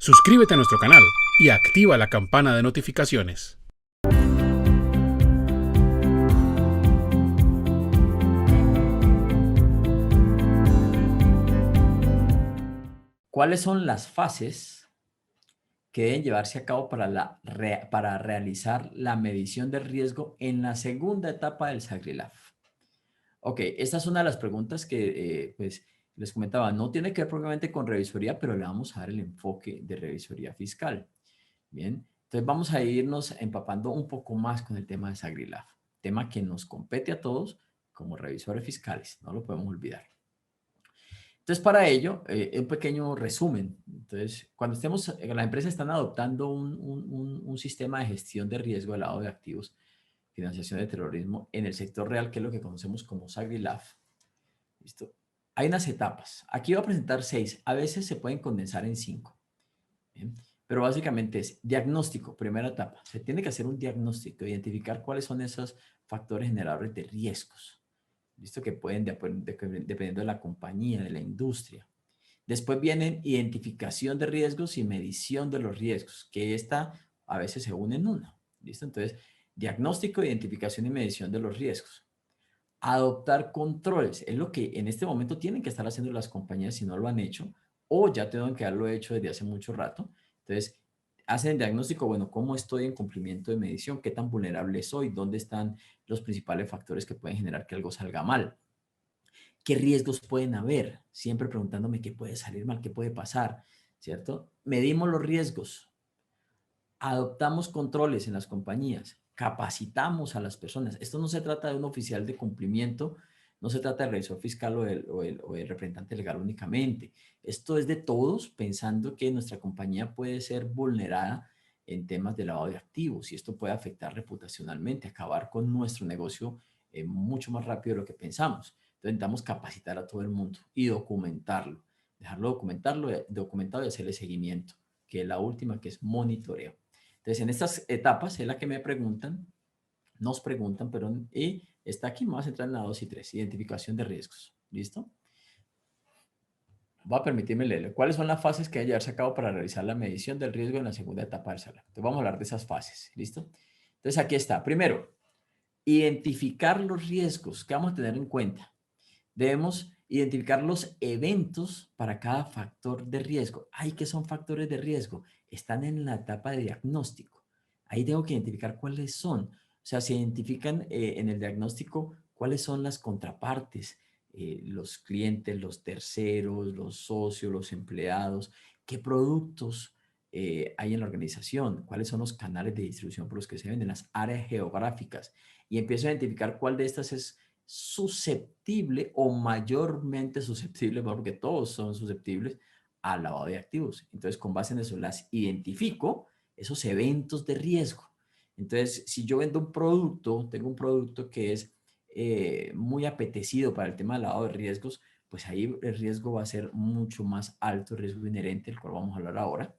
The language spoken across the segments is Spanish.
Suscríbete a nuestro canal y activa la campana de notificaciones. ¿Cuáles son las fases que deben llevarse a cabo para realizar la medición del riesgo en la segunda etapa del SAGRILAF? Ok, esta es una de las preguntas que pues, les comentaba. No tiene que ver propiamente con revisoría, pero le vamos a dar el enfoque de revisoría fiscal. Bien, entonces vamos a irnos empapando un poco más con el tema de SAGRILAF, tema que nos compete a todos como revisores fiscales, no lo podemos olvidar. Entonces, para ello, un pequeño resumen. Entonces, cuando las empresas están adoptando un sistema de gestión de riesgo de lavado de activos, financiación de terrorismo en el sector real, que es lo que conocemos como SAGRILAF. ¿Listo? Hay unas etapas. Aquí voy a presentar 6. A veces se pueden condensar en 5. ¿Bien? Pero básicamente es diagnóstico, primera etapa. Se tiene que hacer un diagnóstico, identificar cuáles son esos factores generadores de riesgos. ¿Listo? Que pueden, dependiendo de la compañía, de la industria. Después vienen identificación de riesgos y medición de los riesgos, que esta a veces se une en una. ¿Listo? Entonces, diagnóstico, identificación y medición de los riesgos. Adoptar controles, es lo que en este momento tienen que estar haciendo las compañías si no lo han hecho, o ya tienen que haberlo hecho desde hace mucho rato. Entonces, hacen el diagnóstico, bueno, ¿cómo estoy en cumplimiento de medición? ¿Qué tan vulnerable soy? ¿Dónde están los principales factores que pueden generar que algo salga mal? ¿Qué riesgos pueden haber? Siempre preguntándome qué puede salir mal, qué puede pasar, ¿cierto? Medimos los riesgos, adoptamos controles en las compañías, capacitamos a las personas. Esto no se trata de un oficial de cumplimiento, no se trata de revisor fiscal o el representante legal únicamente. Esto es de todos pensando que nuestra compañía puede ser vulnerada en temas de lavado de activos y esto puede afectar reputacionalmente, acabar con nuestro negocio mucho más rápido de lo que pensamos. Entonces necesitamos capacitar a todo el mundo y documentarlo, dejarlo documentado y hacerle seguimiento, que es la última, que es monitoreo. Entonces, en estas etapas es la que nos preguntan, perdón, y está aquí, me voy a centrar en la 2 y 3, identificación de riesgos. ¿Listo? Voy a permitirme leerlo. ¿Cuáles son las fases que debe llevarse a cabo para realizar la medición del riesgo en la segunda etapa del SALAF? Entonces, vamos a hablar de esas fases. ¿Listo? Entonces, aquí está. Primero, identificar los riesgos que vamos a tener en cuenta. Debemos identificar los eventos para cada factor de riesgo. Ay, ¿qué son factores de riesgo? Están en la etapa de diagnóstico. Ahí tengo que identificar cuáles son. O sea, se identifican en el diagnóstico cuáles son las contrapartes, los clientes, los terceros, los socios, los empleados, qué productos hay en la organización, cuáles son los canales de distribución por los que se venden, las áreas geográficas. Y empiezo a identificar cuál de estas es susceptible o mayormente susceptible, porque todos son susceptibles al lavado de activos. Entonces, con base en eso, las identifico, esos eventos de riesgo. Entonces, si yo vendo un producto, tengo un producto que es muy apetecido para el tema del lavado de riesgos, pues ahí el riesgo va a ser mucho más alto, el riesgo inherente, el cual vamos a hablar ahora.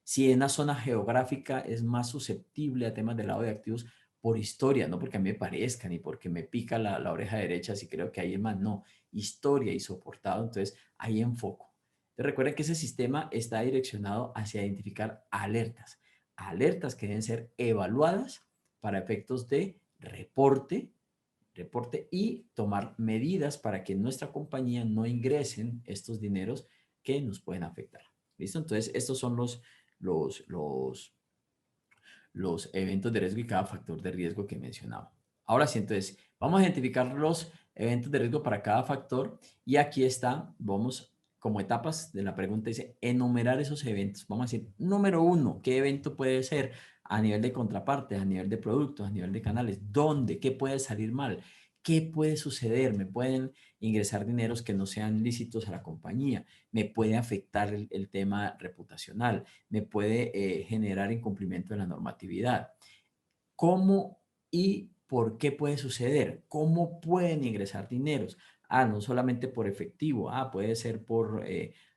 Si en una zona geográfica es más susceptible a temas de lavado de activos, por historia, no porque a mí me parezca, ni porque me pica la oreja derecha, si creo que hay más, no, historia y soportado, entonces ahí enfoco. Entonces recuerden que ese sistema está direccionado hacia identificar alertas, alertas que deben ser evaluadas para efectos de reporte y tomar medidas para que nuestra compañía no ingresen estos dineros que nos pueden afectar. ¿Listo? Entonces, estos son los, los, los eventos de riesgo y cada factor de riesgo que mencionaba. Ahora sí, entonces, vamos a identificar los eventos de riesgo para cada factor y aquí está, vamos como etapas de la pregunta, dice enumerar esos eventos. Vamos a decir, número uno, ¿qué evento puede ser? A nivel de contrapartes, a nivel de productos, a nivel de canales, ¿dónde? ¿Qué puede salir mal? ¿Qué puede suceder? ¿Me pueden ingresar dineros que no sean lícitos a la compañía? ¿Me puede afectar el tema reputacional? ¿Me puede generar incumplimiento de la normatividad? ¿Cómo y por qué puede suceder? ¿Cómo pueden ingresar dineros? Ah, no solamente por efectivo, puede ser por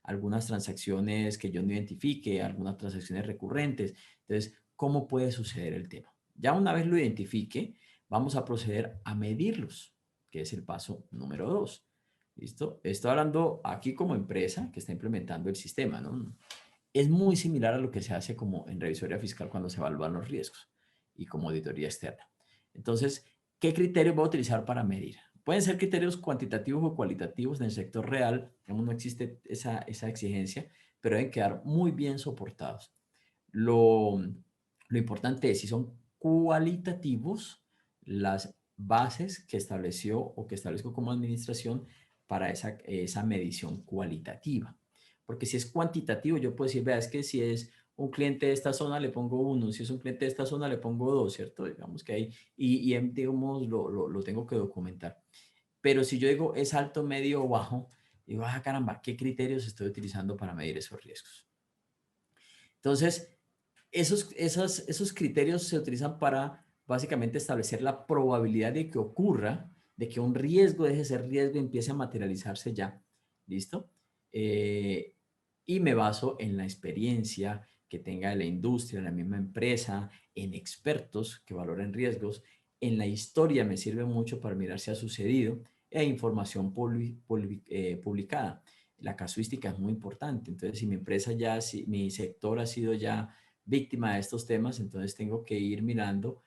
algunas transacciones que yo no identifique, algunas transacciones recurrentes. Entonces, ¿cómo puede suceder el tema? Ya una vez lo identifique, vamos a proceder a medirlos, que es el paso número 2. ¿Listo? Estoy hablando aquí como empresa que está implementando el sistema, ¿no? Es muy similar a lo que se hace como en revisoría fiscal cuando se evalúan los riesgos y como auditoría externa. Entonces, ¿qué criterios voy a utilizar para medir? Pueden ser criterios cuantitativos o cualitativos. En el sector real, digamos, no existe esa exigencia, pero deben quedar muy bien soportados. Lo importante es, si son cualitativos, las bases que estableció o que establezco como administración para esa medición cualitativa. Porque si es cuantitativo, yo puedo decir, vea, es que si es un cliente de esta zona le pongo 1, si es un cliente de esta zona le pongo 2, ¿cierto? Digamos que hay, digamos, lo tengo que documentar. Pero si yo digo es alto, medio o bajo, digo, ah, caramba, ¿qué criterios estoy utilizando para medir esos riesgos? Entonces, esos criterios se utilizan para básicamente establecer la probabilidad de que ocurra, de que un riesgo deje de ser riesgo y empiece a materializarse ya. ¿Listo? Eh, y me baso en la experiencia que tenga la industria, la misma empresa, en expertos que valoren riesgos. En la historia me sirve mucho para mirar si ha sucedido e información publicada. La casuística es muy importante. Entonces, si mi empresa ya, si mi sector ha sido ya víctima de estos temas, entonces tengo que ir mirando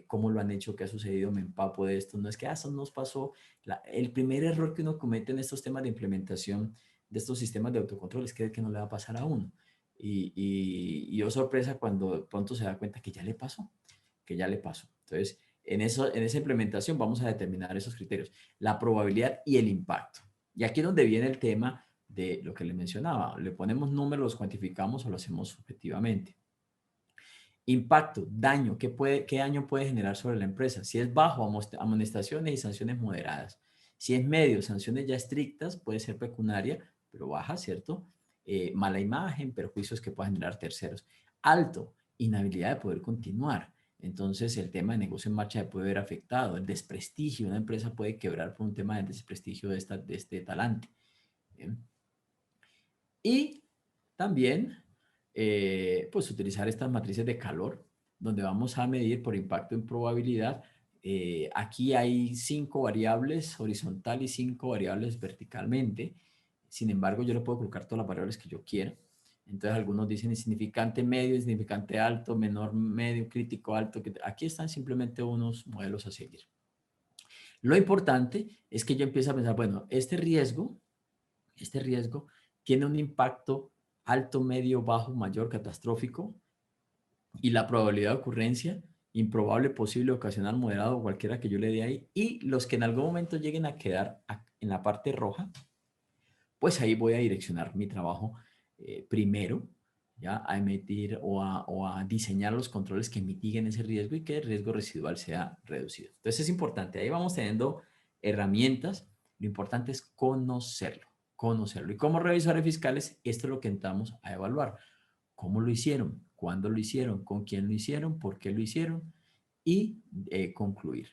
cómo lo han hecho, qué ha sucedido, me empapo de esto. No es que eso nos pasó. El primer error que uno comete en estos temas de implementación de estos sistemas de autocontrol es creer que no le va a pasar a uno. Y oh, sorpresa cuando pronto se da cuenta que ya le pasó, que ya le pasó. Entonces, en esa implementación vamos a determinar esos criterios, la probabilidad y el impacto. Y aquí es donde viene el tema de lo que le mencionaba. Le ponemos números, los cuantificamos o lo hacemos subjetivamente. Impacto, daño, ¿qué daño puede generar sobre la empresa? Si es bajo, amonestaciones y sanciones moderadas. Si es medio, sanciones ya estrictas, puede ser pecuniaria, pero baja, ¿cierto? Mala imagen, perjuicios que puedan generar terceros. Alto, inhabilidad de poder continuar. Entonces, el tema de negocio en marcha puede ver afectado. El desprestigio, una empresa puede quebrar por un tema de desprestigio de este talante. ¿Bien? Y también, pues utilizar estas matrices de calor, donde vamos a medir por impacto en probabilidad. Aquí hay 5 variables horizontal y 5 variables verticalmente. Sin embargo, yo le puedo colocar todas las variables que yo quiera. Entonces, algunos dicen insignificante medio, insignificante alto, menor medio, crítico alto. Aquí están simplemente unos modelos a seguir. Lo importante es que yo empiezo a pensar, bueno, este riesgo tiene un impacto alto, medio, bajo, mayor, catastrófico, y la probabilidad de ocurrencia, improbable, posible, ocasional, moderado, cualquiera que yo le dé ahí, y los que en algún momento lleguen a quedar en la parte roja, pues ahí voy a direccionar mi trabajo primero, ya a emitir o a diseñar los controles que mitiguen ese riesgo y que el riesgo residual sea reducido. Entonces es importante, ahí vamos teniendo herramientas, lo importante es conocerlo, conocerlo. Y como revisores fiscales, esto es lo que entramos a evaluar. ¿Cómo lo hicieron? ¿Cuándo lo hicieron? ¿Con quién lo hicieron? ¿Por qué lo hicieron? Y concluir.